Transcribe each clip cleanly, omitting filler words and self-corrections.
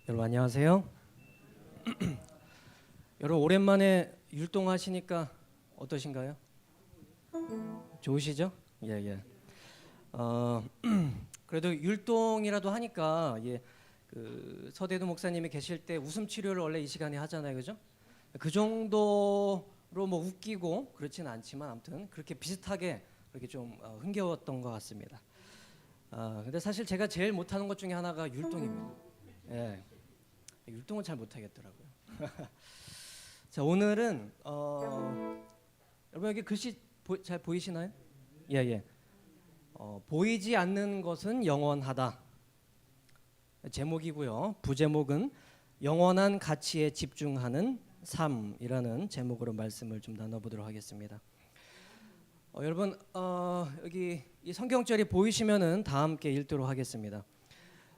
여러분 안녕하세요. 여러분 오랜만에 율동하시니까 어떠신가요? 좋으시죠? 예. 그래도 율동이라도 하니까 그 서대두 목사님이 계실 때 웃음 치료를 원래 이 시간에 하잖아요, 그죠? 그 정도로 뭐 웃기고 그렇지는 않지만 아무튼 그렇게 비슷하게 그렇게 좀 흥겨웠던 것 같습니다. 근데 사실 제가 제일 못하는 것 중에 하나가 율동입니다. 예. 율동은 잘 못하겠더라고요. 자, 오늘은 여러분 여기 글씨 잘 보이시나요? 예. 보이지 않는 것은 영원하다. 제목이고요. 부제목은 영원한 가치에 집중하는 삶이라는 제목으로 말씀을 좀 나눠보도록 하겠습니다. 여러분 여기 이 성경절이 보이시면은 다 함께 읽도록 하겠습니다.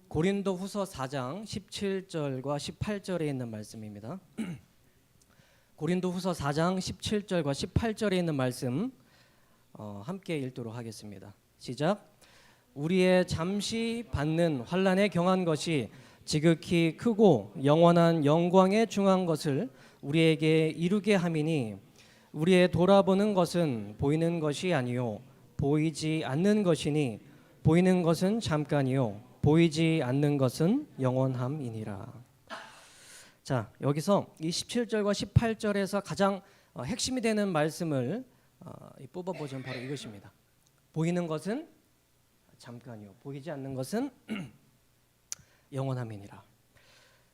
고린도후서 4장 17절과 18절에 있는 말씀입니다. 고린도후서 4장 17절과 18절에 있는 말씀 함께 읽도록 하겠습니다. 시작. 우리의 잠시 받는 환난에 경한 것이 지극히 크고 영원한 영광에 중한 것을 우리에게 이루게 함이니 우리의 돌아보는 것은 보이는 것이 아니요 보이지 않는 것이니 보이는 것은 잠깐이요 보이지 않는 것은 영원함이니라. 자, 여기서 이 17절과 18절에서 가장 핵심이 되는 말씀을 뽑아보자면 바로 이것입니다. 보이는 것은 잠깐이요 보이지 않는 것은 영원함이니라.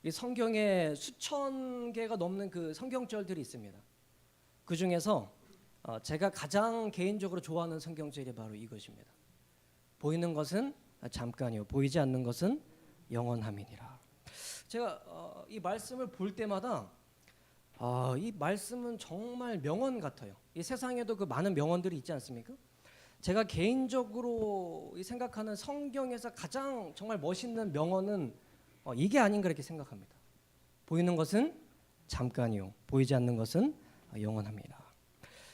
이 성경에 수천 개가 넘는 그 성경절들이 있습니다. 그 중에서 제가 가장 개인적으로 좋아하는 성경절이 바로 이것입니다. 보이는 것은 잠깐이요 보이지 않는 것은 영원함이니라. 제가 이 말씀을 볼 때마다 이 말씀은 정말 명언 같아요. 이 세상에도 그 많은 명언들이 있지 않습니까? 제가 개인적으로 생각하는 성경에서 가장 정말 멋있는 명언은 이게 아닌가 이렇게 생각합니다. 보이는 것은 잠깐이요 보이지 않는 것은 영원합니다.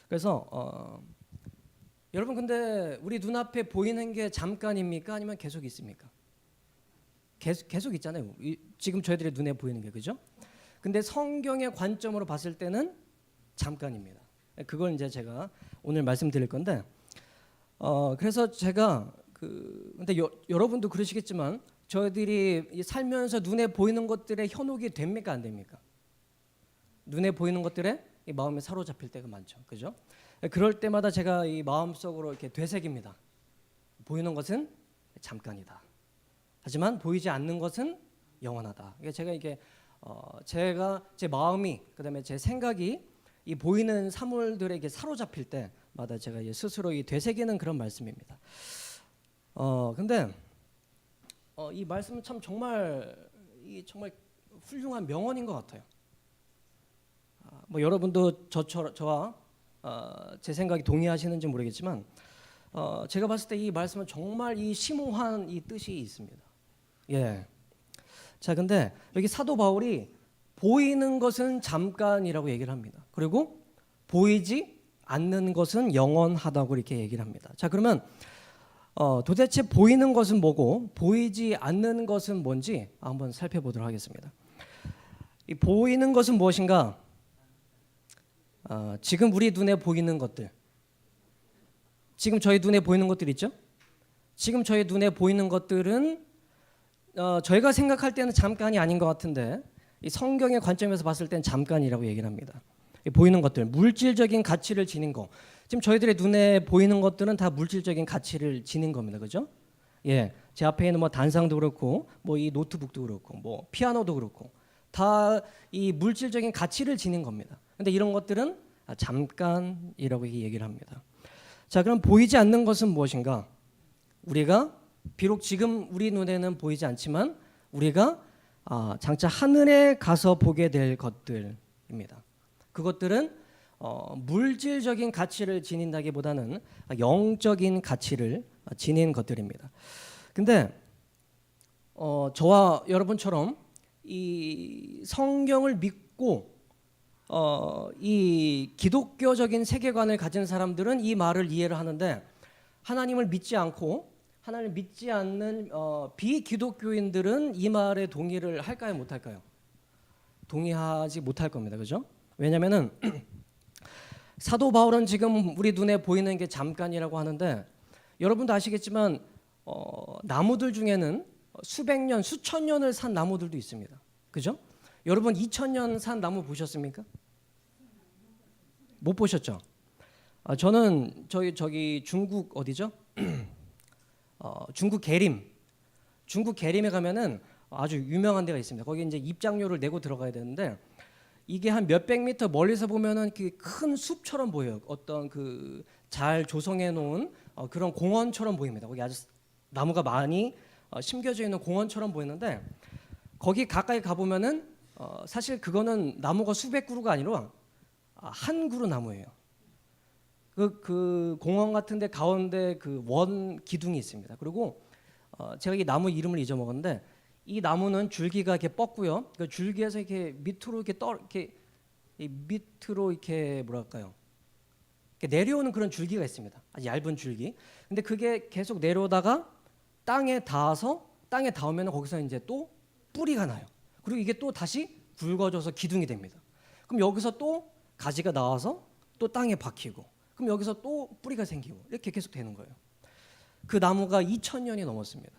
그래서 여러분 근데 우리 눈앞에 보이는 게 잠깐입니까? 아니면 계속 있습니까? 계속 있잖아요. 지금 저희들의 눈에 보이는 게, 그죠? 근데 성경의 관점으로 봤을 때는 잠깐입니다. 그걸 이제 제가 오늘 말씀드릴 건데 그래서 제가 근데 여러분도 그러시겠지만 저희들이 살면서 눈에 보이는 것들에 현혹이 됩니까? 안 됩니까? 눈에 보이는 것들에 이 마음이 사로잡힐 때가 많죠. 그죠? 그럴 때마다 제가 이 마음속으로 이렇게 되새깁니다. 보이는 것은 잠깐이다. 하지만 보이지 않는 것은 영원하다. 제가 제 마음이 그다음에 제 생각이 이 보이는 사물들에게 사로잡힐 때마다 제가 스스로 이 되새기는 그런 말씀입니다. 근데 이 말씀은 참 정말 훌륭한 명언인 것 같아요. 뭐 여러분도 저와 제 생각이 동의하시는지 모르겠지만 제가 봤을 때 이 말씀은 정말 이 심오한 이 뜻이 있습니다. 예. 자, 근데 여기 사도 바울이 보이는 것은 잠깐이라고 얘기를 합니다. 그리고 보이지 않는 것은 영원하다고 이렇게 얘기를 합니다. 자, 그러면 도대체 보이는 것은 뭐고 보이지 않는 것은 뭔지 한번 살펴보도록 하겠습니다. 이 보이는 것은 무엇인가? 지금 우리 눈에 보이는 것들, 지금 저희 눈에 보이는 것들 있죠? 지금 저희 눈에 보이는 것들은 저희가 생각할 때는 잠깐이 아닌 것 같은데 이 성경의 관점에서 봤을 때는 잠깐이라고 얘기를 합니다. 이 보이는 것들, 물질적인 가치를 지닌 거. 지금 저희들의 눈에 보이는 것들은 다 물질적인 가치를 지닌 겁니다, 그죠? 예, 제 앞에 있는 뭐 단상도 그렇고, 뭐 이 노트북도 그렇고, 뭐 피아노도 그렇고, 다 이 물질적인 가치를 지닌 겁니다. 근데 이런 것들은 잠깐이라고 얘기를 합니다. 자, 그럼 보이지 않는 것은 무엇인가? 우리가 비록 지금 우리 눈에는 보이지 않지만 우리가 장차 하늘에 가서 보게 될 것들입니다. 그것들은 물질적인 가치를 지닌다기보다는 영적인 가치를 지닌 것들입니다. 근데 저와 여러분처럼 이 성경을 믿고 이 기독교적인 세계관을 가진 사람들은 이 말을 이해를 하는데 하나님을 믿지 않고 하나님을 믿지 않는 비기독교인들은 이 말에 동의를 할까요, 못할까요? 동의하지 못할 겁니다. 그죠? 왜냐면은 사도 바울은 지금 우리 눈에 보이는 게 잠깐이라고 하는데, 여러분도 아시겠지만 나무들 중에는 수백 년, 수천 년을 산 나무들도 있습니다. 그죠? 여러분 2000년 산 나무 보셨습니까? 못 보셨죠? 저는 저기 중국 어디죠? 중국 계림에 가면은 아주 유명한 데가 있습니다. 거기 이제 입장료를 내고 들어가야 되는데, 이게 한 몇백 미터 멀리서 보면은 큰 숲처럼 보여요. 어떤 그 잘 조성해 놓은 그런 공원처럼 보입니다. 거기 아주 나무가 많이 심겨져 있는 공원처럼 보이는데, 거기 가까이 가 보면은 사실 그거는 나무가 수백 그루가 아니라 한 그루 나무예요. 그 공원 같은데 가운데 그 원 기둥이 있습니다. 그리고 제가 이 나무 이름을 잊어먹었는데, 이 나무는 줄기가 이렇게 뻗고요. 그 줄기에서 이렇게 밑으로 이렇게 밑으로 이렇게 뭐랄까요? 이렇게 내려오는 그런 줄기가 있습니다. 아주 얇은 줄기. 근데 그게 계속 내려오다가 땅에 닿으면 거기서 이제 또 뿌리가 나요. 그리고 이게 또 다시 굵어져서 기둥이 됩니다. 그럼 여기서 또 가지가 나와서 또 땅에 박히고, 그럼 여기서 또 뿌리가 생기고, 이렇게 계속 되는 거예요. 그 나무가 2000년이 넘었습니다.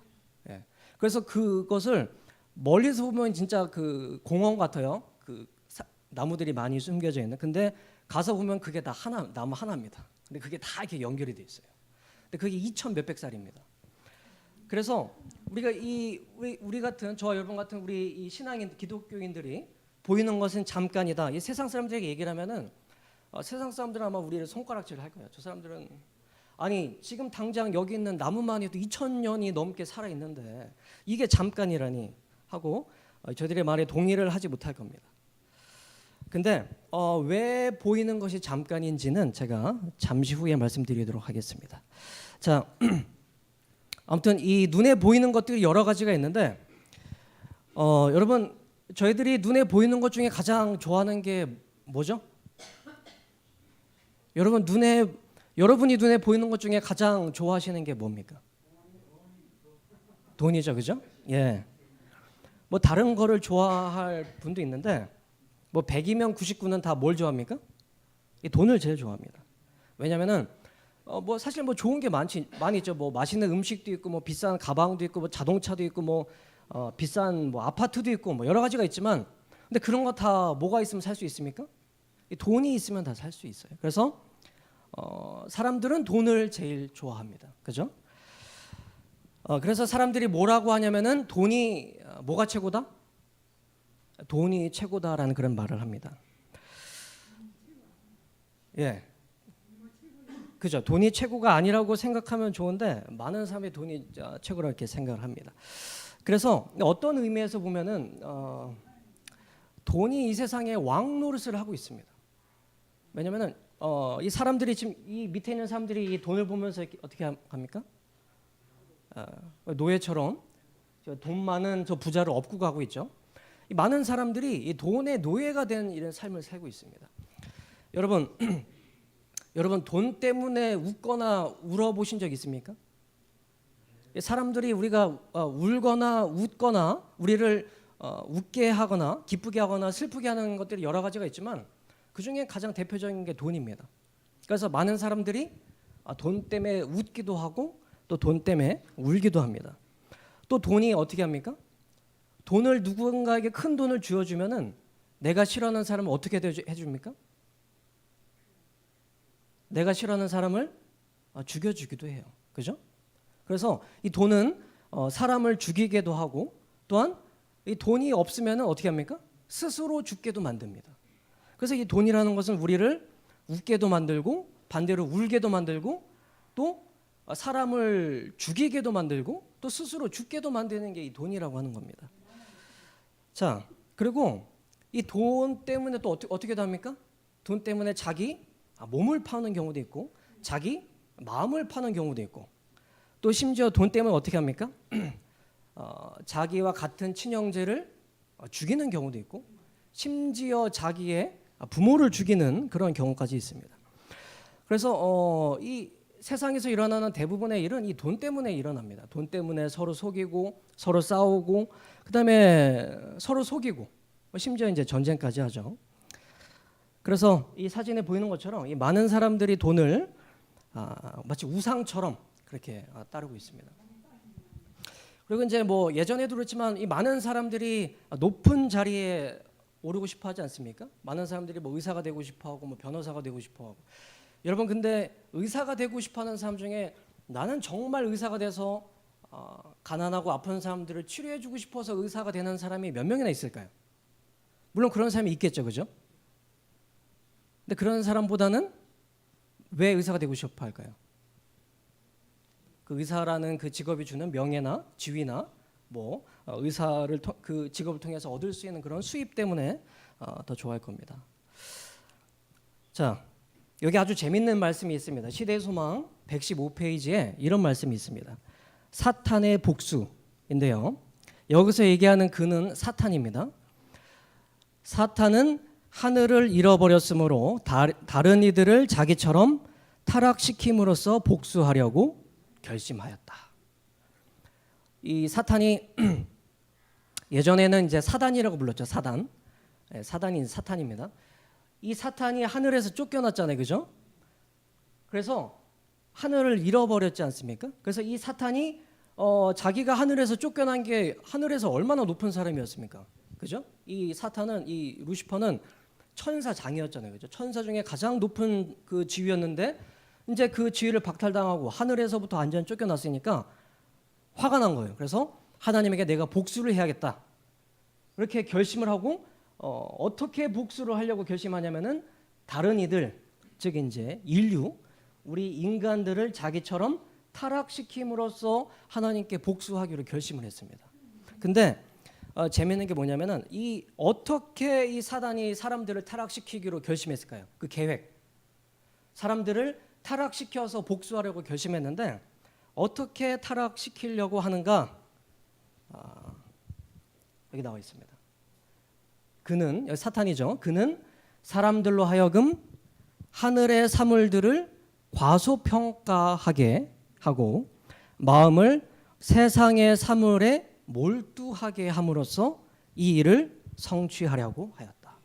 예. 그래서 그것을 멀리서 보면 진짜 그 공원 같아요. 나무들이 많이 숨겨져 있는. 근데 가서 보면 그게 다 나무 하나입니다. 근데 그게 다 이렇게 연결이 돼 있어요. 근데 그게 2000 몇백 살입니다. 그래서 우리가 우리 같은, 저와 여러분 같은 우리 이 신앙인 기독교인들이 보이는 것은 잠깐이다. 이 세상 사람들에게 얘기를 하면은 세상 사람들은 아마 우리를 손가락질을 할 거예요. 저 사람들은 아니 지금 당장 여기 있는 나무만 해도 2000년이 넘게 살아 있는데 이게 잠깐이라니 하고 저희들의 말에 동의를 하지 못할 겁니다. 근데 왜 보이는 것이 잠깐인지는 제가 잠시 후에 말씀드리도록 하겠습니다. 자, 아무튼 이 눈에 보이는 것들이 여러 가지가 있는데, 여러분 저희들이 눈에 보이는 것 중에 가장 좋아하는 게 뭐죠? 여러분이 눈에 보이는 것 중에 가장 좋아하시는 게 뭡니까? 돈이죠, 그죠? 예. 뭐 다른 거를 좋아할 분도 있는데, 뭐 100이면 99는 다 뭘 좋아합니까? 이 돈을 제일 좋아합니다. 왜냐면은 뭐 사실 뭐 좋은 게 많이 있죠. 뭐 맛있는 음식도 있고, 뭐 비싼 가방도 있고, 뭐 자동차도 있고, 뭐 비싼 뭐 아파트도 있고, 뭐 여러 가지가 있지만, 근데 그런 거 다 뭐가 있으면 살 수 있습니까? 이 돈이 있으면 다 살 수 있어요. 그래서 사람들은 돈을 제일 좋아합니다. 그죠? 그래서 사람들이 뭐라고 하냐면은 돈이 뭐가 최고다? 돈이 최고다라는 그런 말을 합니다. 예. 그죠? 돈이 최고가 아니라고 생각하면 좋은데, 많은 사람이 돈이 최고라고 이렇게 생각을 합니다. 그래서 어떤 의미에서 보면은 돈이 이 세상에 왕 노릇을 하고 있습니다. 왜냐면은 이 사람들이 지금 이 밑에 있는 사람들이 이 돈을 보면서 어떻게 합니까? 노예처럼 돈 많은 저 부자를 업고 가고 있죠. 이 많은 사람들이 이 돈의 노예가 된 이런 삶을 살고 있습니다. 여러분 돈 때문에 웃거나 울어보신 적 있습니까? 사람들이 우리가 울거나 웃거나 우리를 웃게 하거나 기쁘게 하거나 슬프게 하는 것들이 여러 가지가 있지만, 그 중에 가장 대표적인 게 돈입니다. 그래서 많은 사람들이 돈 때문에 웃기도 하고 또 돈 때문에 울기도 합니다. 또 돈이 어떻게 합니까? 돈을 누군가에게 큰 돈을 쥐어주면은 내가 싫어하는 사람을 어떻게 해줍니까? 내가 싫어하는 사람을 죽여주기도 해요. 그죠? 그래서 이 돈은 사람을 죽이게도 하고, 또한 이 돈이 없으면은 어떻게 합니까? 스스로 죽게도 만듭니다. 그래서 이 돈이라는 것은 우리를 웃게도 만들고 반대로 울게도 만들고 또 사람을 죽이게도 만들고 또 스스로 죽게도 만드는 게 이 돈이라고 하는 겁니다. 자, 그리고 이 돈 때문에 또 어떻게도 합니까? 돈 때문에 자기 몸을 파는 경우도 있고, 자기 마음을 파는 경우도 있고, 또 심지어 돈 때문에 어떻게 합니까? 자기와 같은 친형제를 죽이는 경우도 있고, 심지어 자기의 부모를 죽이는 그런 경우까지 있습니다. 그래서 이 세상에서 일어나는 대부분의 일은 이 돈 때문에 일어납니다. 돈 때문에 서로 속이고 서로 싸우고 그다음에 서로 속이고 심지어 이제 전쟁까지 하죠. 그래서 이 사진에 보이는 것처럼 이 많은 사람들이 돈을 마치 우상처럼 그렇게 따르고 있습니다. 그리고 이제 뭐 예전에도 그렇지만 이 많은 사람들이 높은 자리에 오르고 싶어 하지 않습니까? 많은 사람들이 뭐 의사가 되고 싶어 하고 뭐 변호사가 되고 싶어 하고. 여러분 근데 의사가 되고 싶어 하는 사람 중에 나는 정말 의사가 돼서 가난하고 아픈 사람들을 치료해 주고 싶어서 의사가 되는 사람이 몇 명이나 있을까요? 물론 그런 사람이 있겠죠. 그죠? 근데 그런 사람보다는 왜 의사가 되고 싶어 할까요? 그 의사라는 그 직업이 주는 명예나 지위나 뭐 의사를 그 직업을 통해서 얻을 수 있는 그런 수입 때문에 더 좋아할 겁니다. 자, 여기 아주 재밌는 말씀이 있습니다. 시대소망 115페이지에 이런 말씀이 있습니다. 사탄의 복수인데요. 여기서 얘기하는 그는 사탄입니다. 사탄은 하늘을 잃어버렸으므로 다른 이들을 자기처럼 타락시킴으로써 복수하려고 결심하였다. 이 사탄이 예전에는 이제 사단이라고 불렀죠. 사단. 사단이 사탄입니다. 이 사탄이 하늘에서 쫓겨났잖아요. 그죠? 그래서 하늘을 잃어버렸지 않습니까? 그래서 이 사탄이 자기가 하늘에서 쫓겨난 게 하늘에서 얼마나 높은 사람이었습니까? 그죠? 이 사탄은 이 루시퍼는 천사장이었잖아요. 그죠? 천사 중에 가장 높은 그 지위였는데 이제 그 지위를 박탈당하고 하늘에서부터 완전 쫓겨났으니까 화가 난 거예요. 그래서 하나님에게 내가 복수를 해야겠다. 이렇게 결심을 하고 어떻게 복수를 하려고 결심하냐면은 다른 이들, 즉 이제 인류, 우리 인간들을 자기처럼 타락시킴으로써 하나님께 복수하기로 결심을 했습니다. 근데 재미있는 게 뭐냐면은 이 어떻게 이 사단이 사람들을 타락시키기로 결심했을까요? 그 계획. 사람들을 타락시켜서 복수하려고 결심했는데 어떻게 타락시키려고 하는가? 여기 나와 있습니다. 그는 여기 사탄이죠. 그는 사람들로 하여금 하늘의 사물들을 과소평가하게 하고 마음을 세상의 사물에 몰두하게 함으로써 이 일을 성취하려고 하였다.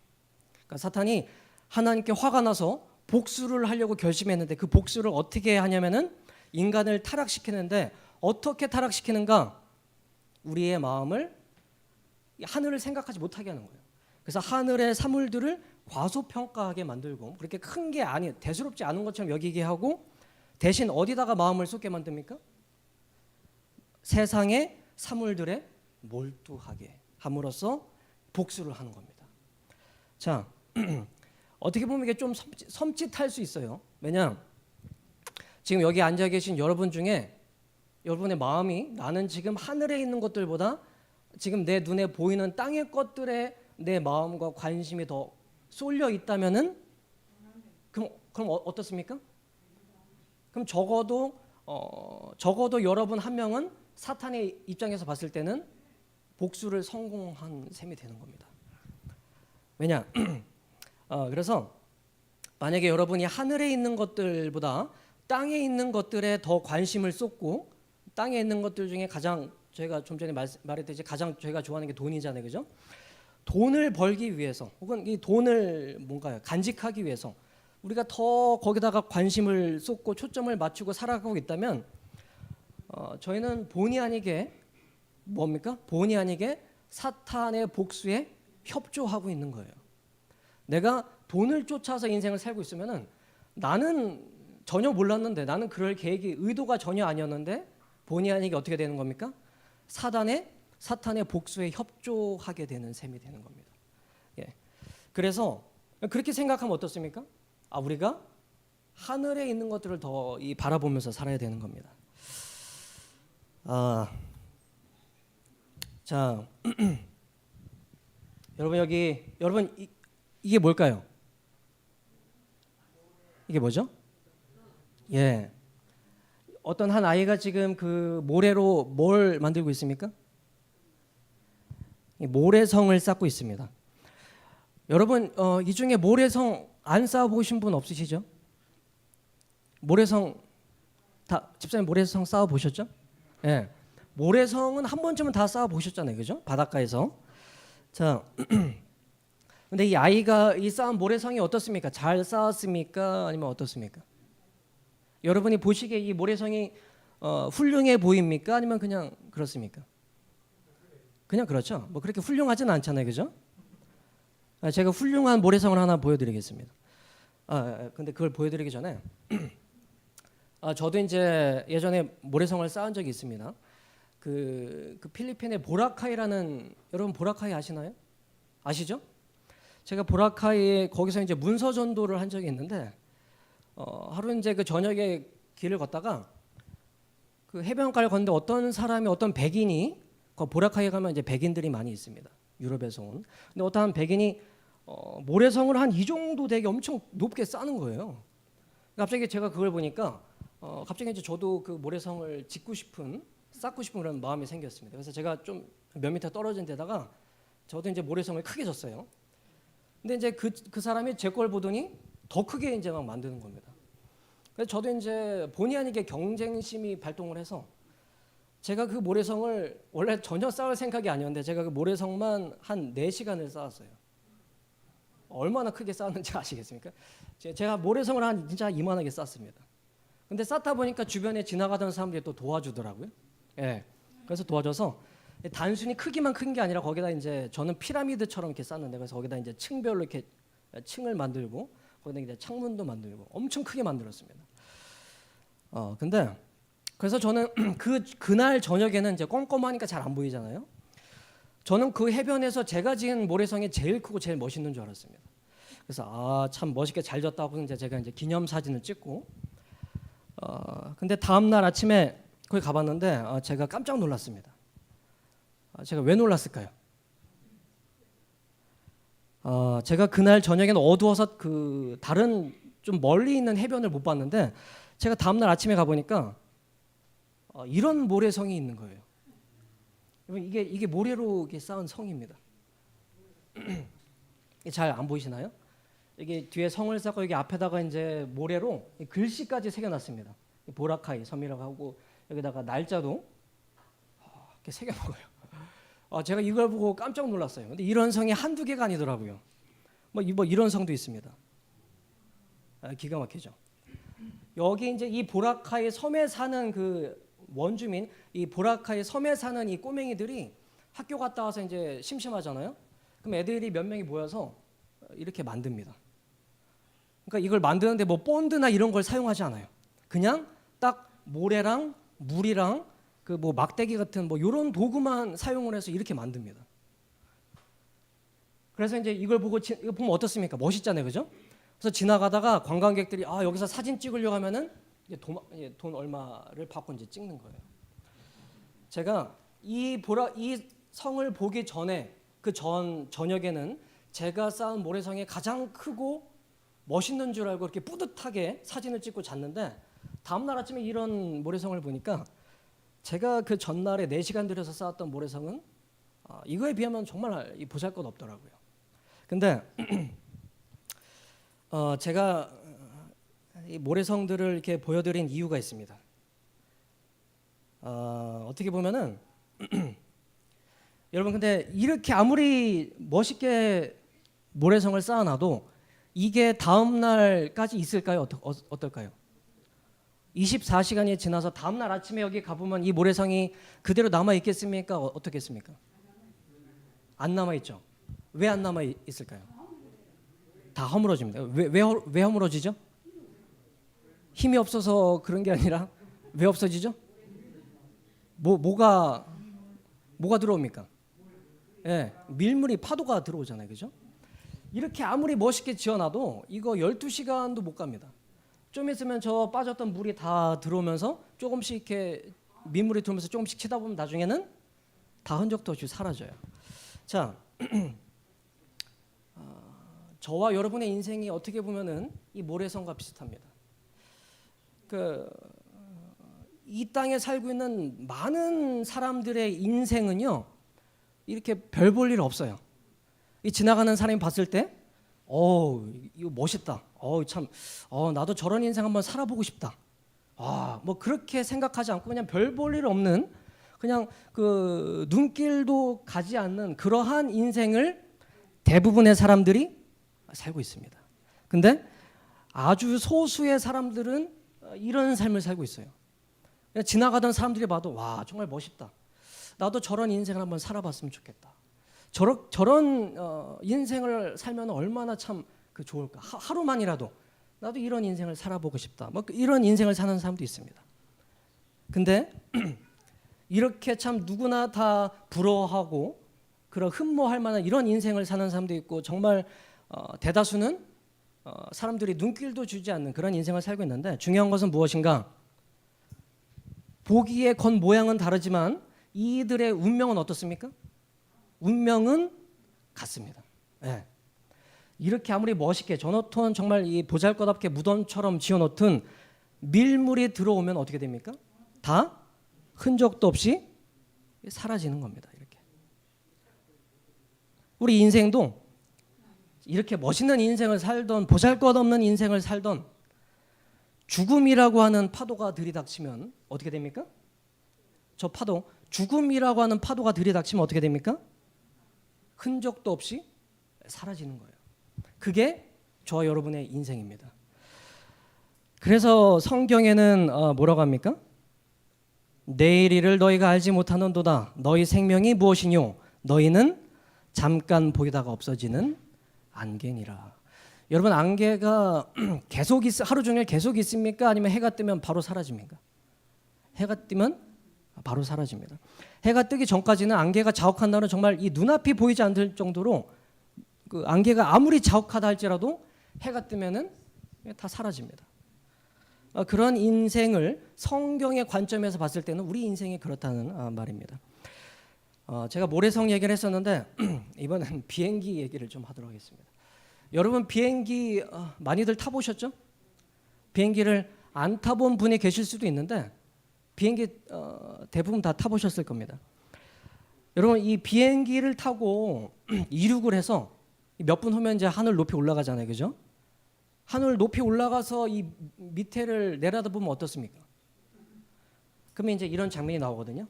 그러니까 사탄이 하나님께 화가 나서 복수를 하려고 결심했는데 그 복수를 어떻게 하냐면은 인간을 타락시키는데 어떻게 타락시키는가? 우리의 마음을 하늘을 생각하지 못하게 하는 거예요. 그래서 하늘의 사물들을 과소평가하게 만들고 그렇게 큰 게 아니 대수롭지 않은 것처럼 여기게 하고 대신 어디다가 마음을 쏟게 만듭니까? 세상의 사물들에 몰두하게 함으로써 복수를 하는 겁니다. 자, 어떻게 보면 이게 좀 섬찟할 수 있어요. 왜냐? 지금 여기 앉아 계신 여러분 중에 여러분의 마음이 나는 지금 하늘에 있는 것들보다 지금 내 눈에 보이는 땅의 것들에 내 마음과 관심이 더 쏠려 있다면은 그럼 어떻습니까? 그럼 적어도 여러분 한 명은 사탄의 입장에서 봤을 때는 복수를 성공한 셈이 되는 겁니다. 왜냐? 그래서 만약에 여러분이 하늘에 있는 것들보다 땅에 있는 것들에 더 관심을 쏟고 땅에 있는 것들 중에 가장 저희가 좀 전에 말했듯이 가장 저희가 좋아하는 게 돈이잖아요. 그죠? 돈을 벌기 위해서 혹은 이 돈을 뭔가요? 간직하기 위해서 우리가 더 거기다가 관심을 쏟고 초점을 맞추고 살아가고 있다면 저희는 본의 아니게 뭡니까? 본의 아니게 사탄의 복수에 협조하고 있는 거예요. 내가 돈을 쫓아서 인생을 살고 있으면은 나는 전혀 몰랐는데 나는 그럴 계획이 의도가 전혀 아니었는데 본의 아니게 어떻게 되는 겁니까? 사탄의 복수에 협조하게 되는 셈이 되는 겁니다. 예. 그래서 그렇게 생각하면 어떻습니까? 우리가 하늘에 있는 것들을 더 바라보면서 살아야 되는 겁니다. 자, 여러분 이게 뭘까요? 이게 뭐죠? 예. 어떤 한 아이가 지금 그 모래로 뭘 만들고 있습니까? 모래성을 쌓고 있습니다. 여러분 이 중에 모래성 안 쌓아보신 분 없으시죠? 모래성 다 집사님 모래성 쌓아 보셨죠? 예. 모래성은 한 번쯤은 다 쌓아 보셨잖아요, 그죠? 바닷가에서. 자, 근데 이 아이가 이 쌓은 모래성이 어떻습니까? 잘 쌓았습니까? 아니면 어떻습니까? 여러분이 보시기에 이 모래성이 훌륭해 보입니까? 아니면 그냥 그렇습니까? 그냥 그렇죠. 뭐 그렇게 훌륭하진 않잖아요, 그죠? 제가 훌륭한 모래성을 하나 보여드리겠습니다. 근데 그걸 보여드리기 전에 저도 이제 예전에 모래성을 쌓은 적이 있습니다. 그 필리핀의 보라카이라는, 여러분 보라카이 아시나요? 아시죠? 제가 보라카이에 거기서 이제 문서 전도를 한 적이 있는데 하루 이제 그 저녁에 길을 걷다가 그 해변가를 걷는데 어떤 사람이, 어떤 백인이, 그 보라카이에 가면 이제 백인들이 많이 있습니다. 유럽에서 온. 근데 어떤 백인이 모래성을 한 이 정도 되게 엄청 높게 쌓는 거예요. 갑자기 제가 그걸 보니까 갑자기 이제 저도 그 모래성을 쌓고 싶은 그런 마음이 생겼습니다. 그래서 제가 좀 몇 미터 떨어진 데다가 저도 이제 모래성을 크게 졌어요. 근데 이제 그 사람이 제 걸 보더니 더 크게 이제 막 만드는 겁니다. 그래서 저도 이제 본의 아니게 경쟁심이 발동을 해서 제가 그 모래성을 원래 전혀 쌓을 생각이 아니었는데 제가 그 모래성만 한 4시간을 쌓았어요. 얼마나 크게 쌓았는지 아시겠습니까? 제가 모래성을 한 진짜 이만하게 쌓습니다. 근데 쌓다 보니까 주변에 지나가던 사람들이 또 도와주더라고요. 예. 그래서 도와줘서 단순히 크기만 큰 게 아니라 거기다 이제 저는 피라미드처럼 이렇게 쌓는데, 그래서 거기다 이제 층별로 이렇게 층을 만들고 거기다 이제 창문도 만들고 엄청 크게 만들었습니다. 근데 그래서 저는 그날 저녁에는 이제 껌껌하니까 잘 안 보이잖아요. 저는 그 해변에서 제가 지은 모래성이 제일 크고 제일 멋있는 줄 알았습니다. 그래서 참 멋있게 잘 졌다 하고 이제 제가 이제 기념 사진을 찍고 근데 다음 날 아침에 거기 가봤는데 제가 깜짝 놀랐습니다. 제가 왜 놀랐을까요? 제가 그날 저녁에는 어두워서 그 다른 좀 멀리 있는 해변을 못 봤는데 제가 다음 날 아침에 가보니까 이런 모래성이 있는 거예요. 이게 모래로 이게 쌓은 성입니다. 잘 안 보이시나요? 이게 뒤에 성을 쌓고 여기 앞에다가 이제 모래로 글씨까지 새겨놨습니다. 보라카이 섬이라고 하고 여기다가 날짜도 이렇게 새겨놓고요. 제가 이걸 보고 깜짝 놀랐어요. 근데 이런 성이 한두 개가 아니더라고요. 뭐 이런 성도 있습니다. 기가 막히죠. 여기 이제 이 보라카이 섬에 사는 그 원주민, 이 보라카이 섬에 사는 이 꼬맹이들이 학교 갔다 와서 이제 심심하잖아요. 그럼 애들이 몇 명이 모여서 이렇게 만듭니다. 그러니까 이걸 만드는데 뭐 본드나 이런 걸 사용하지 않아요. 그냥 딱 모래랑 물이랑 그 뭐 막대기 같은 뭐 이런 도구만 사용을 해서 이렇게 만듭니다. 그래서 이제 이걸 이거 보면 어떻습니까? 멋있잖아요, 그죠? 그래서 지나가다가 관광객들이 여기서 사진 찍으려고 하면은 이제 돈 얼마를 받고 이제 찍는 거예요. 제가 이 성을 보기 전에 그 저녁에는 제가 쌓은 모래성이 가장 크고 멋있는 줄 알고 이렇게 뿌듯하게 사진을 찍고 잤는데 다음 날 아침에 이런 모래성을 보니까 제가 그 전날에 4시간 들여서 쌓았던 모래성은 이거에 비하면 정말 보잘것 없더라고요. 근데 제가 이 모래성들을 이렇게 보여드린 이유가 있습니다. 어떻게 보면은 여러분, 근데 이렇게 아무리 멋있게 모래성을 쌓아놔도 이게 다음 날까지 있을까요? 어떨까요? 24시간이 지나서 다음 날 아침에 여기 가보면 이 모래성이 그대로 남아 있겠습니까? 어떻겠습니까? 안 남아 있죠. 왜 안 남아 있을까요? 다 허물어집니다. 왜 허물어지죠? 힘이 없어서 그런 게 아니라 왜 없어지죠? 뭐가 들어옵니까? 예, 밀물이 파도가 들어오잖아요, 그죠? 이렇게 아무리 멋있게 지어놔도 이거 12시간도 못 갑니다. 좀 있으면 저 빠졌던 물이 다 들어오면서 조금씩 이렇게 민물이 들어오면서 조금씩 치다 보면 나중에는 다 흔적도 없이 사라져요. 자, 저와 여러분의 인생이 어떻게 보면은 이 모래성과 비슷합니다. 이 땅에 살고 있는 많은 사람들의 인생은요, 이렇게 별 볼 일 없어요. 이 지나가는 사람이 봤을 때, 이거 멋있다. 참, 나도 저런 인생 한번 살아보고 싶다. 뭐 그렇게 생각하지 않고 그냥 별 볼 일 없는 그냥 그 눈길도 가지 않는 그러한 인생을 대부분의 사람들이 살고 있습니다. 근데 아주 소수의 사람들은 이런 삶을 살고 있어요. 그냥 지나가던 사람들이 봐도 와 정말 멋있다. 나도 저런 인생을 한번 살아봤으면 좋겠다. 저런 인생을 살면 얼마나 참 그 좋을까. 하루만이라도 나도 이런 인생을 살아보고 싶다. 뭐 이런 인생을 사는 사람도 있습니다. 근데 이렇게 참 누구나 다 부러워하고 그런 흠모할 만한 이런 인생을 사는 사람도 있고 정말 대다수는 사람들이 눈길도 주지 않는 그런 인생을 살고 있는데 중요한 것은 무엇인가? 보기에 겉모양은 다르지만 이들의 운명은 어떻습니까? 운명은 같습니다. 네. 이렇게 아무리 멋있게 전어톤 정말 이 보잘것없게 무덤처럼 지어놓든 밀물이 들어오면 어떻게 됩니까? 다 흔적도 없이 사라지는 겁니다. 이렇게. 우리 인생도 이렇게 멋있는 인생을 살던 보잘것없는 인생을 살던 죽음이라고 하는 파도가 들이닥치면 어떻게 됩니까? 저 파도, 죽음이라고 하는 파도가 들이닥치면 어떻게 됩니까? 흔적도 없이 사라지는 거예요. 그게 저와 여러분의 인생입니다. 그래서 성경에는 뭐라고 합니까? 내일 일을 너희가 알지 못하는도다. 너희 생명이 무엇이뇨? 너희는 잠깐 보이다가 없어지는 안개니라. 여러분 안개가 계속 하루 종일 계속 있습니까? 아니면 해가 뜨면 바로 사라집니까? 해가 뜨면 바로 사라집니다. 해가 뜨기 전까지는 안개가 자욱한다는 정말 이 눈앞이 보이지 않을 정도로 그 안개가 아무리 자욱하다 할지라도 해가 뜨면은 다 사라집니다. 그런 인생을 성경의 관점에서 봤을 때는 우리 인생이 그렇다는 말입니다. 제가 모래성 얘기를 했었는데 이번엔 비행기 얘기를 좀 하도록 하겠습니다. 여러분 비행기 많이들 타보셨죠? 비행기를 안 타본 분이 계실 수도 있는데 비행기 대부분 다 타보셨을 겁니다. 여러분 이 비행기를 타고 이륙을 해서 몇 분 후면 이제 하늘 높이 올라가잖아요, 그죠? 하늘 높이 올라가서 이 밑에를 내려다보면 어떻습니까? 그러면 이제 이런 장면이 나오거든요.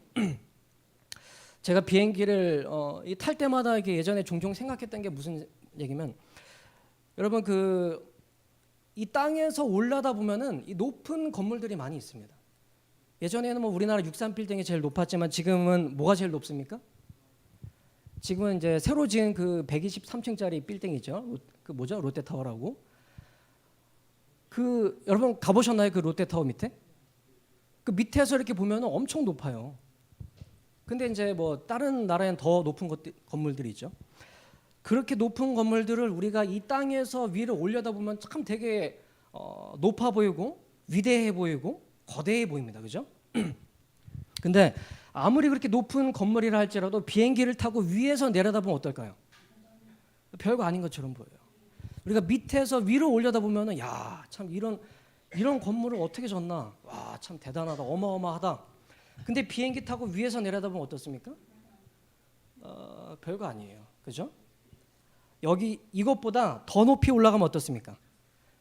제가 비행기를 탈 때마다 이렇게 예전에 종종 생각했던 게 무슨 얘기면, 여러분 이 땅에서 올라다 보면은 이 높은 건물들이 많이 있습니다. 예전에는 뭐 우리나라 63 빌딩이 제일 높았지만 지금은 뭐가 제일 높습니까? 지금은 이제 새로 지은 그 123층짜리 빌딩이죠. 그 뭐죠? 롯데타워라고. 여러분 가보셨나요? 그 롯데타워 밑에? 그 밑에서 이렇게 보면 엄청 높아요. 근데 이제 뭐 다른 나라엔 더 높은 건물들이 있죠. 그렇게 높은 건물들을 우리가 이 땅에서 위를 올려다 보면 참 되게 높아 보이고 위대해 보이고 거대해 보입니다. 그죠? 근데 아무리 그렇게 높은 건물이라 할지라도 비행기를 타고 위에서 내려다보면 어떨까요? 별거 아닌 것처럼 보여요. 우리가 밑에서 위로 올려다 보면은 야, 참 이런 건물을 어떻게 졌나? 와, 참 대단하다. 어마어마하다. 근데 비행기 타고 위에서 내려다보면 어떻습니까? 별거 아니에요. 그죠? 여기 이것보다 더 높이 올라가면 어떻습니까?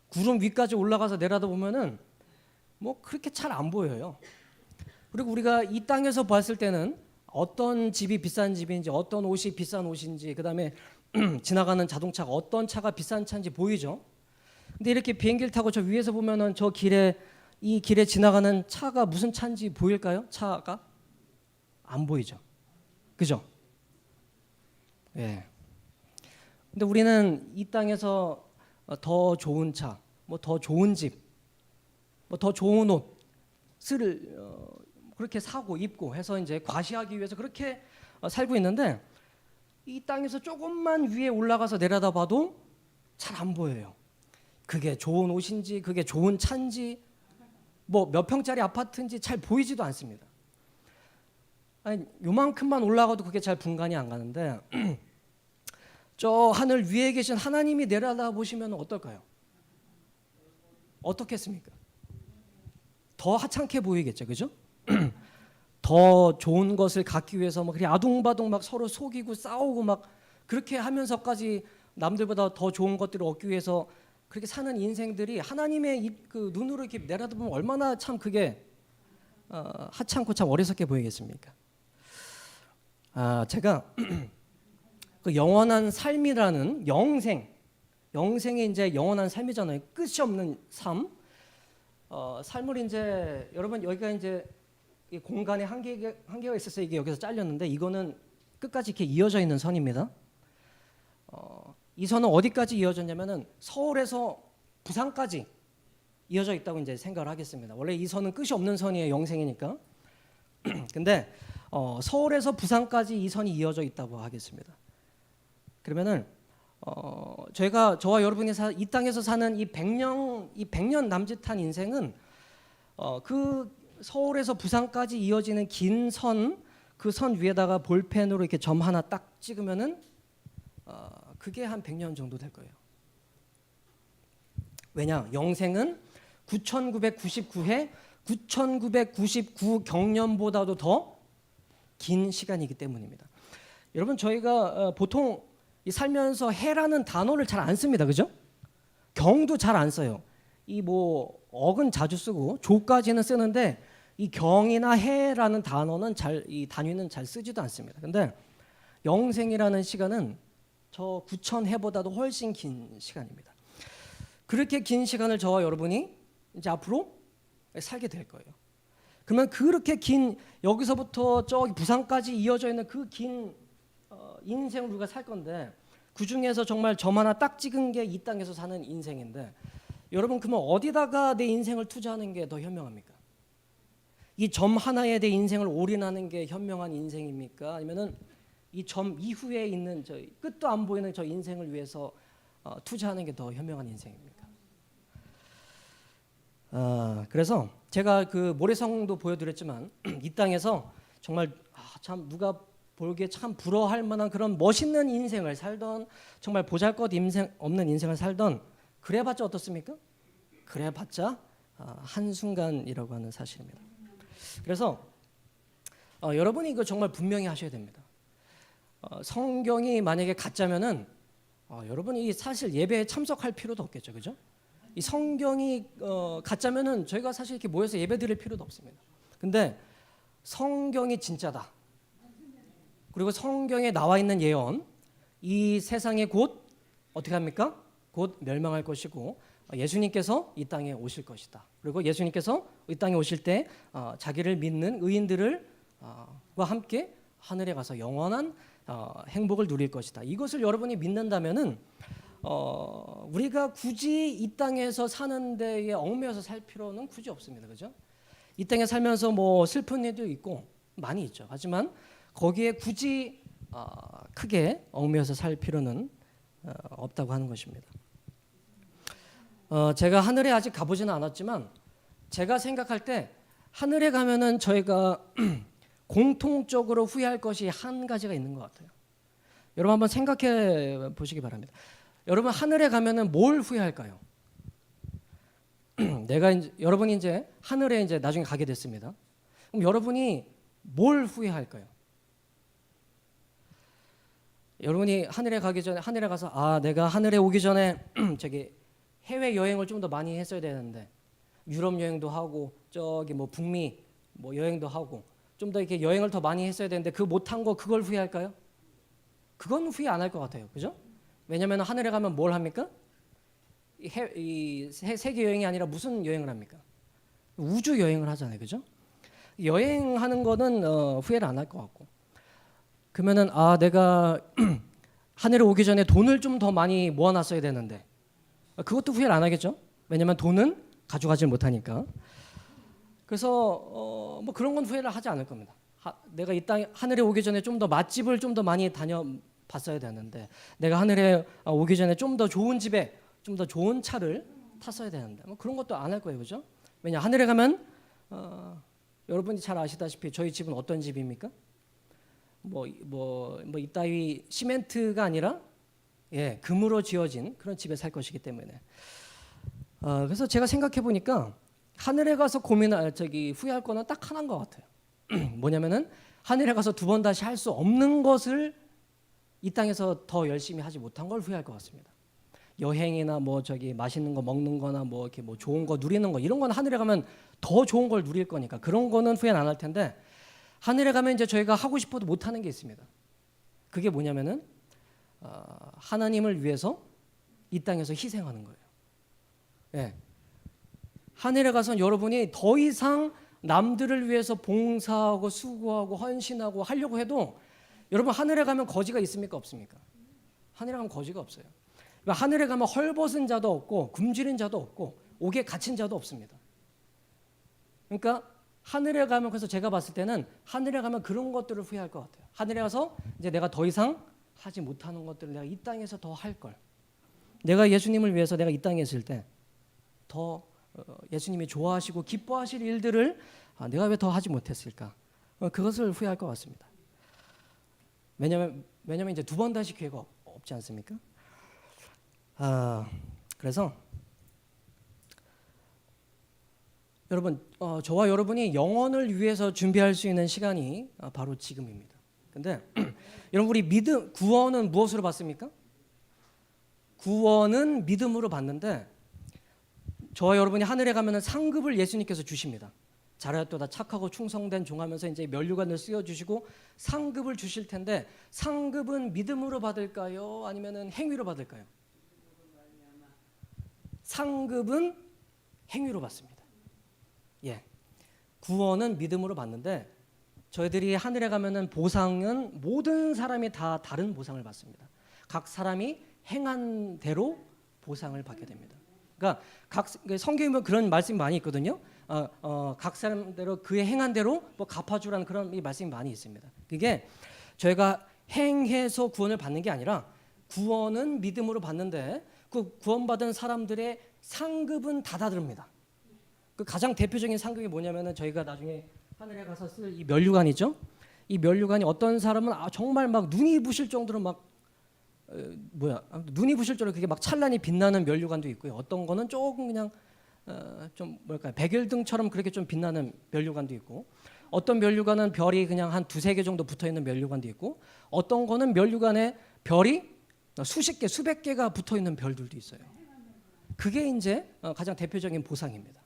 구름 위까지 올라가서 내려다보면은 뭐 그렇게 잘 안 보여요. 그리고 우리가 이 땅에서 봤을 때는 어떤 집이 비싼 집인지, 어떤 옷이 비싼 옷인지, 그다음에 지나가는 자동차가 어떤 차가 비싼 차인지 보이죠. 근데 이렇게 비행기를 타고 저 위에서 보면은 이 길에 지나가는 차가 무슨 차인지 보일까요? 차가 안 보이죠. 그죠? 예. 근데 우리는 이 땅에서 더 좋은 차, 뭐 더 좋은 집, 뭐 더 좋은 옷을 그렇게 사고 입고 해서 이제 과시하기 위해서 그렇게 살고 있는데 이 땅에서 조금만 위에 올라가서 내려다봐도 잘 안 보여요. 그게 좋은 옷인지, 그게 좋은 차인지, 뭐 몇 평짜리 아파트인지 잘 보이지도 않습니다. 아니, 요만큼만 올라가도 그게 잘 분간이 안 가는데 저 하늘 위에 계신 하나님이 내려다 보시면 어떨까요? 어떻겠습니까? 더 하찮게 보이겠죠, 그죠? 더 좋은 것을 갖기 위해서 막 그냥 아둥바둥 막 서로 속이고 싸우고 막 그렇게 하면서까지 남들보다 더 좋은 것들을 얻기 위해서 그렇게 사는 인생들이 하나님의 그 눈으로 이렇게 내려다보면 얼마나 참 그게 하찮고 참 어리석게 보이겠습니까? 제가 그 영원한 삶이라는 영생이 이제 영원한 삶이잖아요. 끝이 없는 삶. 삶을 이제 여러분 여기가 이제 이 공간에 한계가 있어서 이게 여기서 잘렸는데 이거는 끝까지 이렇게 이어져 있는 선입니다. 이 선은 어디까지 이어졌냐면은 서울에서 부산까지 이어져 있다고 이제 생각을 하겠습니다. 원래 이 선은 끝이 없는 선이에요. 영생이니까. 근데 서울에서 부산까지 이 선이 이어져 있다고 하겠습니다. 그러면은 저와 여러분이 이 땅에서 사는 이 100년 남짓한 인생은 그 서울에서 부산까지 이어지는 긴 선, 그 선 위에다가 볼펜으로 이렇게 점 하나 딱 찍으면은 그게 한 100년 정도 될 거예요. 왜냐? 영생은 9,999회 9,999 경년보다도 더 긴 시간이기 때문입니다. 여러분 저희가 보통 살면서 해라는 단어를 잘 안 씁니다. 그죠? 경도 잘 안 써요. 이 뭐 억은 자주 쓰고 조까지는 쓰는데 이 경이나 해라는 단어는 이 단위는 잘 쓰지도 않습니다. 근데 영생이라는 시간은 저 9,000해보다도 훨씬 긴 시간입니다. 그렇게 긴 시간을 저와 여러분이 이제 앞으로 살게 될 거예요. 그러면 그렇게 긴 여기서부터 저기 부산까지 이어져 있는 그 긴 인생을 우리가 살 건데 그 중에서 정말 점 하나 딱 찍은 게 이 땅에서 사는 인생인데 여러분 그러면 어디다가 내 인생을 투자하는 게 더 현명합니까? 이 점 하나에 내 인생을 올인하는 게 현명한 인생입니까? 아니면은 이 점 이후에 있는 저 끝도 안 보이는 저 인생을 위해서 투자하는 게 더 현명한 인생입니까? 그래서 제가 그 모래성도 보여드렸지만 이 땅에서 정말 참 누가 보기에 참 부러워할 만한 그런 멋있는 인생을 살던 정말 보잘것 없는 인생을 살던 그래봤자 어떻습니까? 그래봤자 한순간이라고 하는 사실입니다. 그래서 여러분이 이거 정말 분명히 하셔야 됩니다. 성경이 만약에 가짜면은 여러분이 사실 예배에 참석할 필요도 없겠죠, 그죠? 이 성경이 가짜면은 저희가 사실 이렇게 모여서 예배 드릴 필요도 없습니다. 근데 성경이 진짜다. 그리고 성경에 나와 있는 예언, 이 세상에 곧 어떻게 합니까? 곧 멸망할 것이고 예수님께서 이 땅에 오실 것이다. 그리고 예수님께서 이 땅에 오실 때 자기를 믿는 의인들과 함께 하늘에 가서 영원한 행복을 누릴 것이다. 이것을 여러분이 믿는다면은 우리가 굳이 이 땅에서 사는 데에 얽매여서 살 필요는 굳이 없습니다. 그죠? 이 땅에 살면서 뭐 슬픈 일도 있고 많이 있죠. 하지만 거기에 굳이 크게 얽매여서 살 필요는 없다고 하는 것입니다. 제가 하늘에 아직 가보지는 않았지만 제가 생각할 때 하늘에 가면은 저희가 공통적으로 후회할 것이 한 가지가 있는 것 같아요. 여러분 한번 생각해 보시기 바랍니다. 여러분 하늘에 가면은 뭘 후회할까요? 여러분이 이제 하늘에 이제 나중에 가게 됐습니다. 그럼 여러분이 뭘 후회할까요? 여러분이 하늘에 가기 전에 하늘에 가서 내가 하늘에 오기 전에 저기 해외 여행을 좀 더 많이 했어야 되는데 유럽 여행도 하고 저기 뭐 북미 뭐 여행도 하고 좀 더 이렇게 여행을 더 많이 했어야 되는데 그 못한 거 그걸 후회할까요? 그건 후회 안 할 것 같아요. 그죠? 왜냐하면 하늘에 가면 뭘 합니까? 이 세계 여행이 아니라 무슨 여행을 합니까? 우주 여행을 하잖아요. 그죠? 여행하는 거는 후회를 안 할 것 같고 그러면은 내가 하늘에 오기 전에 돈을 좀 더 많이 모아놨어야 되는데 그것도 후회를 안 하겠죠? 왜냐하면 돈은 가져가질 못하니까. 그래서 뭐 그런 건 후회를 하지 않을 겁니다. 내가 이 땅에 하늘에 오기 전에 좀 더 맛집을 좀 더 많이 다녀봤어야 되는데 내가 하늘에 오기 전에 좀 더 좋은 집에 좀 더 좋은 차를 탔어야 되는데 뭐 그런 것도 안 할 거예요. 그죠? 왜냐 하늘에 가면 여러분이 잘 아시다시피 저희 집은 어떤 집입니까? 뭐 이따위 시멘트가 아니라 금으로 지어진 그런 집에 살 것이기 때문에 그래서 제가 생각해 보니까 하늘에 가서 후회할 거는 딱 하나인 것 같아요. 뭐냐면은 하늘에 가서 두 번 다시 할 수 없는 것을 이 땅에서 더 열심히 하지 못한 걸 후회할 것 같습니다. 여행이나 뭐 저기 맛있는 거 먹는 거나 뭐 이렇게 뭐 좋은 거 누리는 거 이런 건 하늘에 가면 더 좋은 걸 누릴 거니까 그런 거는 후회 안 할 텐데 하늘에 가면 이제 저희가 하고 싶어도 못 하는 게 있습니다. 그게 뭐냐면은 하나님을 위해서 이 땅에서 희생하는 거예요. 예. 하늘에 가서 여러분이 더 이상 남들을 위해서 봉사하고 수고하고 헌신하고 하려고 해도 여러분 하늘에 가면 거지가 있습니까 없습니까? 하늘에 가면 거지가 없어요. 그러니까 하늘에 가면 헐벗은 자도 없고 굶주린 자도 없고 옥에 갇힌 자도 없습니다. 그러니까 하늘에 가면 그래서 제가 봤을 때는 하늘에 가면 그런 것들을 후회할 것 같아요. 하늘에 가서 이제 내가 더 이상 하지 못하는 것들을 내가 이 땅에서 더 할 걸. 내가 예수님을 위해서 내가 이 땅에 있을 때 더 예수님이 좋아하시고 기뻐하실 일들을 내가 왜 더 하지 못했을까? 그것을 후회할 것 같습니다. 왜냐면 이제 두 번 다시 기회가 없지 않습니까? 그래서 여러분 저와 여러분이 영혼을 위해서 준비할 수 있는 시간이 바로 지금입니다. 근데 여러분 우리 구원은 무엇으로 받습니까? 구원은 믿음으로 받는데 저와 여러분이 하늘에 가면은 상급을 예수님께서 주십니다. 잘하였도다 착하고 충성된 종하면서 이제 면류관을 씌워 주시고 상급을 주실 텐데 상급은 믿음으로 받을까요? 아니면은 행위로 받을까요? 상급은 행위로 받습니다. 예. 구원은 믿음으로 받는데 저희들이 하늘에 가면은 보상은 모든 사람이 다 다른 보상을 받습니다. 각 사람이 행한 대로 보상을 받게 됩니다. 그러니까 성경에 보면 그런 말씀이 많이 있거든요. 각 사람대로 그의 행한 대로 뭐 갚아주라는 그런 이 말씀이 많이 있습니다. 그게 저희가 행해서 구원을 받는 게 아니라 구원은 믿음으로 받는데 그 구원받은 사람들의 상급은 다 다릅니다. 그 가장 대표적인 상급이 뭐냐면은 저희가 나중에 하늘에 가서 쓸 이 면류관이죠. 이 면류관이 어떤 사람은 정말 막 눈이 부실 정도로 막 눈이 부실 정도로 그게 막 찬란히 빛나는 면류관도 있고요. 어떤 거는 조금 그냥 좀 뭐랄까 백일등처럼 그렇게 좀 빛나는 면류관도 있고 어떤 면류관은 별이 그냥 한 두세 개 정도 붙어 있는 면류관도 있고 어떤 거는 면류관에 별이 수십 개, 수백 개가 붙어 있는 별들도 있어요. 그게 이제 가장 대표적인 보상입니다.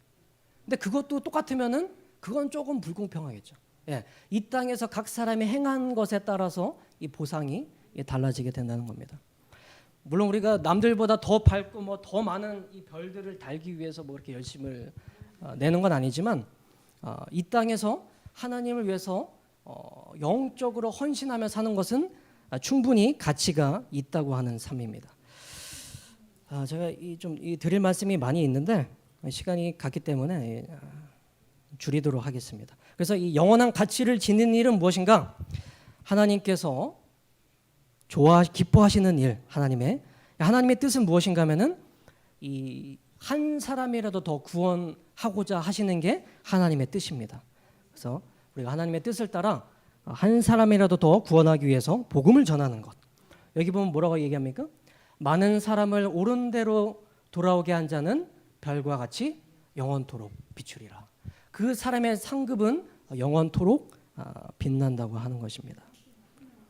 근데 그것도 똑같으면은 그건 조금 불공평하겠죠. 예, 이 땅에서 각 사람이 행한 것에 따라서 이 보상이 달라지게 된다는 겁니다. 물론 우리가 남들보다 더 밝고 뭐 더 많은 이 별들을 달기 위해서 뭐 이렇게 열심을 내는 건 아니지만 이 땅에서 하나님을 위해서 영적으로 헌신하며 사는 것은 충분히 가치가 있다고 하는 삶입니다. 제가 좀 드릴 말씀이 많이 있는데 시간이 갔기 때문에 줄이도록 하겠습니다. 그래서 이 영원한 가치를 지닌 일은 무엇인가? 하나님께서 기뻐하시는 일, 하나님의 뜻은 무엇인가 하면은 이 한 사람이라도 더 구원하고자 하시는 게 하나님의 뜻입니다. 그래서 우리가 하나님의 뜻을 따라 한 사람이라도 더 구원하기 위해서 복음을 전하는 것. 여기 보면 뭐라고 얘기합니까? 많은 사람을 옳은 대로 돌아오게 한 자는 별과 같이 영원토록 비추리라. 그 사람의 상급은 영원토록 빛난다고 하는 것입니다.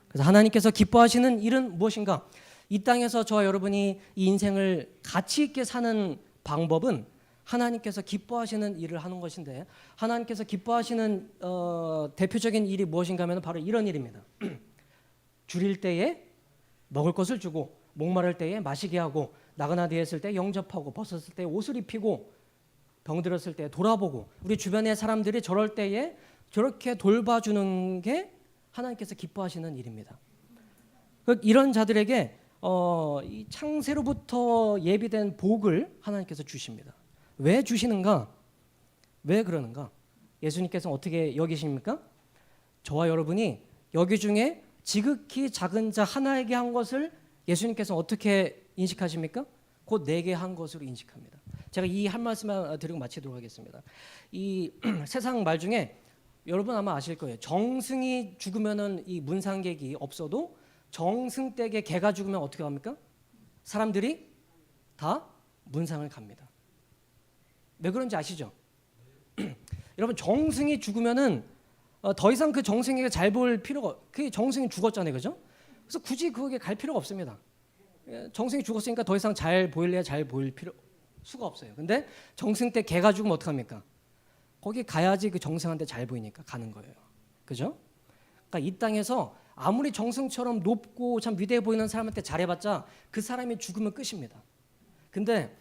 그래서 하나님께서 기뻐하시는 일은 무엇인가? 이 땅에서 저와 여러분이 이 인생을 가치 있게 사는 방법은 하나님께서 기뻐하시는 일을 하는 것인데 하나님께서 기뻐하시는 대표적인 일이 무엇인가 하면 바로 이런 일입니다. 줄일 때에 먹을 것을 주고 목마를 때에 마시게 하고 나그나되어 있을 때 영접하고 벗었을 때 옷을 입히고 병들었을 때 돌아보고 우리 주변의 사람들이 저럴 때에 저렇게 돌봐주는 게 하나님께서 기뻐하시는 일입니다. 이런 자들에게 이 창세로부터 예비된 복을 하나님께서 주십니다. 왜 주시는가? 왜 그러는가? 예수님께서 어떻게 여기십니까? 저와 여러분이 여기 중에 지극히 작은 자 하나에게 한 것을 예수님께서 어떻게 인식하십니까? 곧 내게 한 것으로 인식합니다. 제가 이 한 말씀만 드리고 마치도록 하겠습니다. 이 세상 말 중에 여러분 아마 아실 거예요. 정승이 죽으면은 이 문상객이 없어도 정승댁의 개가 죽으면 어떻게 합니까? 사람들이 다 문상을 갑니다. 왜 그런지 아시죠? 여러분 정승이 죽으면은 더 이상 그 정승에게 잘 볼 필요가 그 정승이 죽었잖아요, 그죠? 그래서 굳이 그게 갈 필요가 없습니다. 정승이 죽었으니까 더 이상 잘 보일래야 잘 보일 필요 수가 없어요. 근데 정승 때 개가 죽으면 어떡합니까? 거기 가야지 그 정승한테 잘 보이니까 가는 거예요. 그죠? 그러니까 이 땅에서 아무리 정승처럼 높고 참 위대해 보이는 사람한테 잘해봤자 그 사람이 죽으면 끝입니다. 근데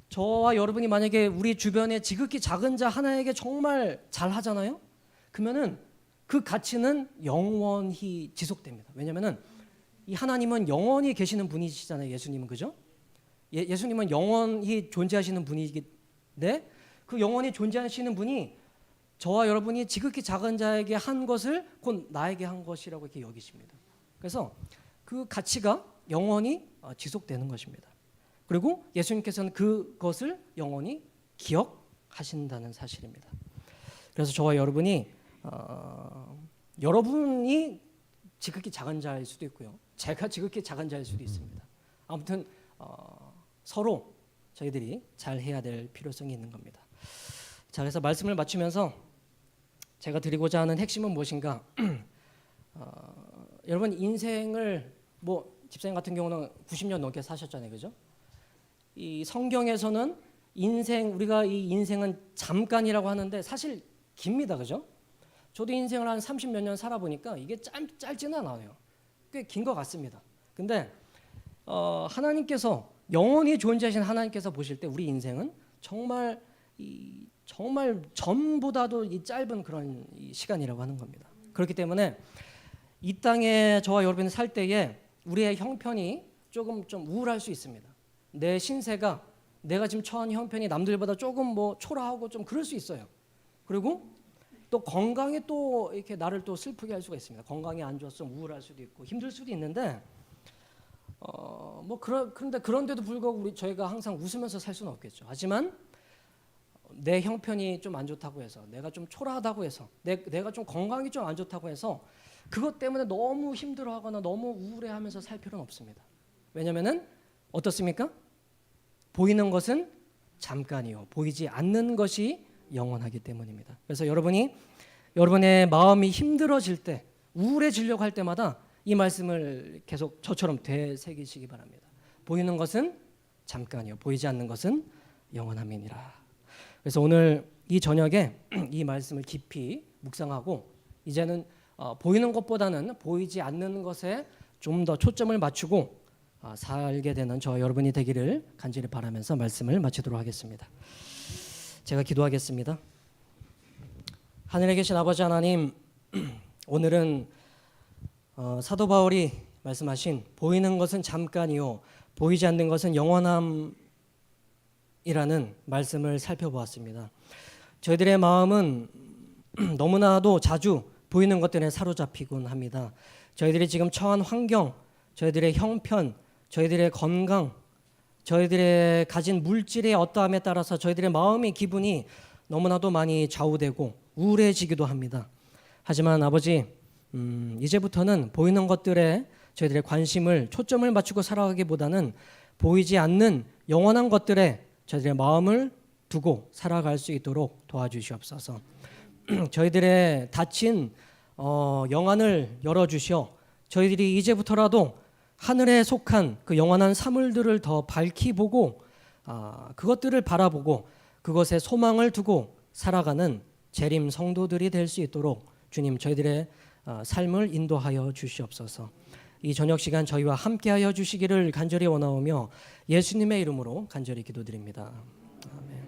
저와 여러분이 만약에 우리 주변에 지극히 작은 자 하나에게 정말 잘하잖아요. 그러면은 그 가치는 영원히 지속됩니다. 왜냐면은 이 하나님은 영원히 계시는 분이시잖아요. 예수님은 그죠? 예수님은 영원히 존재하시는 분이긴데 그 영원히 존재하시는 분이 저와 여러분이 지극히 작은 자에게 한 것을 곧 나에게 한 것이라고 이렇게 여기십니다. 그래서 그 가치가 영원히 지속되는 것입니다. 그리고 예수님께서는 그것을 영원히 기억하신다는 사실입니다. 그래서 저와 여러분이 여러분이 지극히 작은 자일 수도 있고요. 제가 지극히 작은 자일 수도 있습니다. 아무튼 서로 저희들이 잘 해야 될 필요성이 있는 겁니다. 자, 그래서 말씀을 마치면서 제가 드리고자 하는 핵심은 무엇인가? 여러분 인생을 뭐 집사님 같은 경우는 90년 넘게 사셨잖아요, 그죠? 이 성경에서는 우리가 이 인생은 잠깐이라고 하는데 사실 깁니다, 그죠? 저도 인생을 한 30몇 년 살아보니까 이게 짧지는 않아요. 꽤 긴 것 같습니다. 근데 하나님께서 영원히 존재하신 하나님께서 보실 때 우리 인생은 정말 전보다도 이 짧은 그런 시간이라고 하는 겁니다. 그렇기 때문에 이 땅에 저와 여러분이 살 때에 우리의 형편이 조금 좀 우울할 수 있습니다. 내 신세가 내가 지금 처한 형편이 남들보다 조금 뭐 초라하고 좀 그럴 수 있어요. 그리고 또 건강이 또 이렇게 나를 또 슬프게 할 수가 있습니다. 건강이 안 좋아서 좀 우울할 수도 있고 힘들 수도 있는데 그런데 그런데도 불구하고 저희가 항상 웃으면서 살 수는 없겠죠. 하지만 내 형편이 좀 안 좋다고 해서 내가 좀 초라하다고 해서 내가 좀 건강이 좀 안 좋다고 해서 그것 때문에 너무 힘들어하거나 너무 우울해하면서 살 필요는 없습니다. 왜냐면은 어떻습니까? 보이는 것은 잠깐이요 보이지 않는 것이 영원하기 때문입니다. 그래서 여러분의 마음이 힘들어질 때 우울해지려고 할 때마다 이 말씀을 계속 저처럼 되새기시기 바랍니다. 보이는 것은 잠깐이요 보이지 않는 것은 영원함이니라. 그래서 오늘 이 저녁에 이 말씀을 깊이 묵상하고 이제는 보이는 것보다는 보이지 않는 것에 좀 더 초점을 맞추고 살게 되는 저와 여러분이 되기를 간절히 바라면서 말씀을 마치도록 하겠습니다. 제가 기도하겠습니다. 하늘에 계신 아버지 하나님, 오늘은 사도 바울이 말씀하신 보이는 것은 잠깐이요 보이지 않는 것은 영원함이라는 말씀을 살펴보았습니다. 저희들의 마음은 너무나도 자주 보이는 것들에 사로잡히곤 합니다. 저희들이 지금 처한 환경, 저희들의 형편, 저희들의 건강, 저희들의 가진 물질의 어떠함에 따라서 저희들의 마음의 기분이 너무나도 많이 좌우되고 우울해지기도 합니다. 하지만 아버지, 이제부터는 보이는 것들에 저희들의 관심을 초점을 맞추고 살아가기보다는 보이지 않는 영원한 것들에 저희들의 마음을 두고 살아갈 수 있도록 도와주시옵소서. 저희들의 닫힌 영안을 열어주시어 저희들이 이제부터라도 하늘에 속한 그 영원한 사물들을 더 밝히 보고 그것들을 바라보고 그것에 소망을 두고 살아가는 재림 성도들이 될 수 있도록 주님 저희들의 삶을 인도하여 주시옵소서. 이 저녁 시간 저희와 함께하여 주시기를 간절히 원하오며 예수님의 이름으로 간절히 기도드립니다. 아멘.